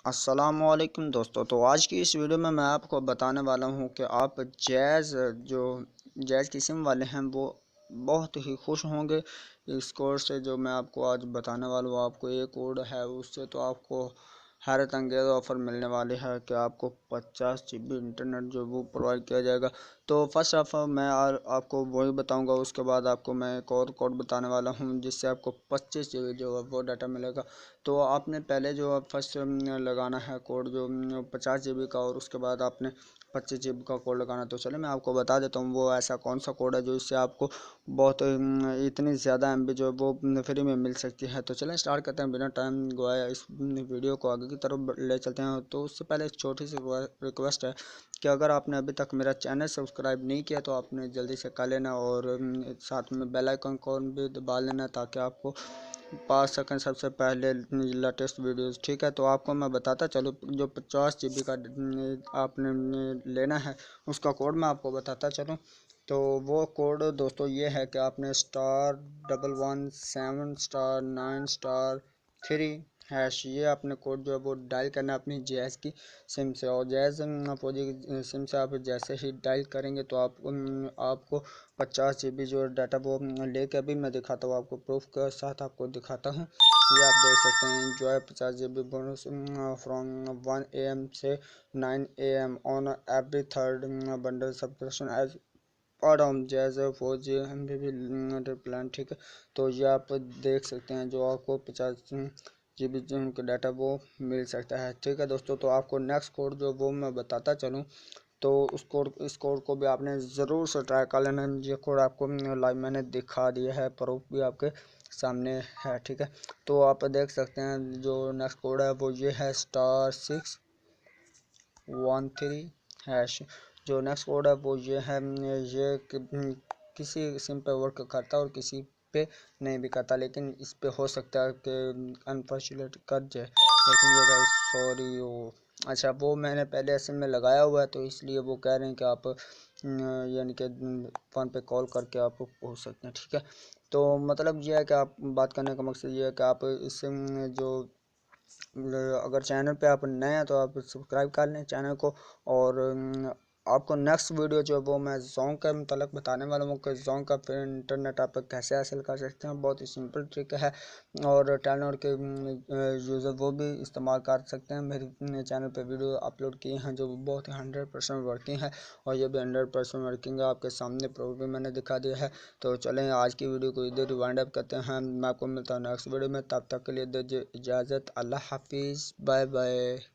अस्सलामुअलैकुम दोस्तों। तो आज की इस वीडियो में मैं आपको बताने वाला हूं कि आप जो जैज़ की सिम वाले हैं वो बहुत ही खुश होंगे इस कोड से जो मैं आपको आज बताने वाला हूं। आपको ये कोड है उससे तो आपको हैरत अंगेज़ ऑफ़र मिलने वाली है कि आपको 50 GB इंटरनेट जो वो प्रोवाइड किया जाएगा। तो फर्स्ट ऑफ ऑल मैं आपको वही बताऊंगा, उसके बाद आपको मैं एक और कोड बताने वाला हूं जिससे आपको 25 GB जो है वो डाटा मिलेगा। तो आपने पहले जो फर्स्ट लगाना है कोड जो 50 GB का, और उसके बाद आपने 25 GB का कोड लगाना। तो चलिए मैं आपको बता देता हूँ वो ऐसा कौन सा कोड है जो इससे आपको बहुत इतनी ज़्यादा MB जो है वो फ्री में मिल सकती है। तो चलें स्टार्ट करते हैं बिना टाइम गवाए, इस वीडियो को आगे की तरफ ले चलते हैं। तो उससे पहले एक छोटी सी रिक्वेस्ट है कि अगर आपने अभी तक मेरा चैनल सब्सक्राइब नहीं किया तो आपने जल्दी से कर लेना, और साथ में बेल आइकन को भी दबा लेना ताकि आपको पा सकें सबसे पहले लेटेस्ट वीडियोस। ठीक है, तो आपको मैं बताता चलो जो 50 GB का आपने लेना है उसका कोड मैं आपको बताता चलूँ। तो वो कोड दोस्तों ये है कि आपने *117*9*3# ये आपने कोड जो है वो डायल करना है अपनी जैज़ की सिम से। और जैज़ फोर सिम से आप जैसे ही डायल करेंगे तो आपको 50 GB जो डाटा वो लेके अभी मैं दिखाता हूँ आपको, प्रूफ के साथ आपको दिखाता हूँ। ये आप देख सकते हैं enjoy 50 GB bonus from 1 AM से 9 AM on every third bundle subscription as part जैसे 4 GB भी प्लान। ठीक है, तो ये आप देख सकते हैं जो आपको 50 GB का डाटा वो मिल सकता है। ठीक है दोस्तों, तो आपको नेक्स्ट कोड जो वो मैं बताता चलूँ। तो इस कोड को भी आपने ज़रूर से ट्राई कर लेना। ये कोड आपको लाइव मैंने दिखा दिया है, प्रूफ भी आपके सामने है। ठीक है, तो आप देख सकते हैं जो नेक्स्ट कोड है वो ये है *613#। जो नेक्स्ट कोड है वो ये है, ये किसी सिम पे वर्क करता है और किसी पे नहीं भी करता, लेकिन इस पे हो सकता है कि अनफॉर्चुनेट कर जाए, लेकिन ये सॉरी वो अच्छा वो मैंने पहले सिम में लगाया हुआ है तो इसलिए वो कह रहे हैं कि आप यानी कि फ़ोन पे कॉल करके आप पूछ सकते हैं। ठीक है, तो मतलब ये है कि आप बात करने का मकसद ये है कि आप इस जो अगर चैनल पे आप नए हैं तो आप सब्सक्राइब कर लें चैनल को। और आपको नेक्स्ट वीडियो जो है वो मैं जोंग के मतलब बताने वाला हूँ कि जोंग का फिर इंटरनेट आप कैसे हासिल कर सकते हैं। बहुत ही सिंपल ट्रिक है और टेलीनॉर के यूज़र वो भी इस्तेमाल कर सकते हैं। मेरे चैनल पे वीडियो अपलोड किए हैं जो बहुत ही 100% वर्किंग है, और ये भी 100% वर्किंग है, आपके सामने प्रूफ भी मैंने दिखा दिया है। तो चलें आज की वीडियो को इधर वाइंड अप करते हैं। मैं आपको मिलता हूँ नेक्स्ट वीडियो में, तब तक के लिए दीजिए इजाज़त। अल्लाह हाफिज़, बाय बाय।